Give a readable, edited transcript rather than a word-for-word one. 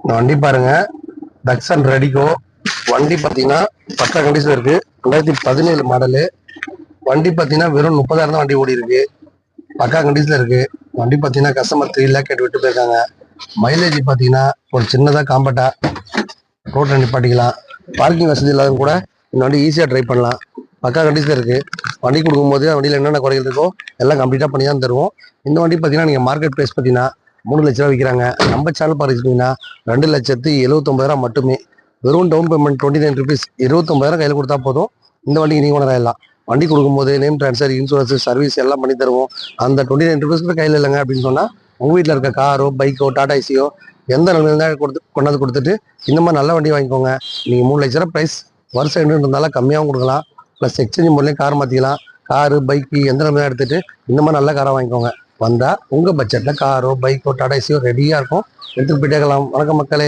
இந்த வண்டி பாருங்க, தக்ஸன் ரெடிகோ வண்டி பார்த்தீங்கன்னா பக்கா கண்டிஷன் இருக்கு. 2017 மாடலு. வண்டி பார்த்தீங்கன்னா வெறும் 30,000 தான் வண்டி ஓடி இருக்கு. பக்கா கண்டிஷன்ல இருக்கு. வண்டி பார்த்தீங்கன்னா கஸ்டமர் 3 லேக் கேட்டு விட்டு போயிருக்காங்க. மைலேஜ் பார்த்தீங்கன்னா ஒரு சின்னதாக காம்பேட்டா ரோட்டில் நிப்பாட்டிக்கலாம். பார்க்கிங் வசதி இல்லாத கூட இந்த வண்டி ஈஸியாக ட்ரைவ் பண்ணலாம். பக்கா கண்டிஷன் இருக்கு. வண்டி கொடுக்கும்போது வண்டியில் என்னென்ன குறைகள் இருக்கோ எல்லாம் கம்ப்ளீட்டாக பண்ணி தான் தருவோம். இந்த வண்டி பார்த்தீங்கன்னா நீங்கள் மார்க்கெட் ப்ரைஸ் பார்த்தீங்கன்னா 3 லட்ச ரூபா விற்கிறாங்க. நம்ம சேனல் பார்த்துக்கிட்டிங்கன்னா 2,79,000 மட்டுமே. வெறும் டவுன் பேமெண்ட் 29 ருபீஸ், 29,000 கையில் கொடுத்தா போதும். இந்த வண்டிக்கு நீங்கள் ஓனர் ஆயிடலாம். வண்டி கொடுக்கும்போது நேம் ட்ரான்ஸ்ஃபர், இன்சூரன்ஸ், சர்வீஸ் எல்லாம் பண்ணி தருவோம். அந்த 29 ருபீஸ் கூட கையில் இல்லைங்க அப்படின்னு சொன்னால் உங்கள் வீட்டில் இருக்க காரோ, பைக்கோ, டாடா ஏசியோ எந்த நிலையில தான் கொண்டாந்து கொடுத்துட்டு இந்த மாதிரி நல்ல வண்டி வாங்கிக்கோங்க. நீங்கள் 3 லட்ச ரூபா ப்ரைஸ் வருஷம் இருந்தாலும் கம்மியாகவும் கொடுக்கலாம். ப்ளஸ் எக்ஸ்சேஞ்ச் முறையிலையும் கார் மாற்றிக்கலாம். காரு, பைக்கு எந்த நிலைமையாக எடுத்துகிட்டு இந்த மாதிரி நல்ல காராக வாங்கிக்கோங்க. வந்தால் உங்கள் பட்ஜெட்டில் காரோ, பைக்கோ, டாடா ஏசியோ ரெடியாக இருக்கும். எடுத்துகிட்டு போயிட்டே இருக்கலாம். வணக்கம் மக்களே.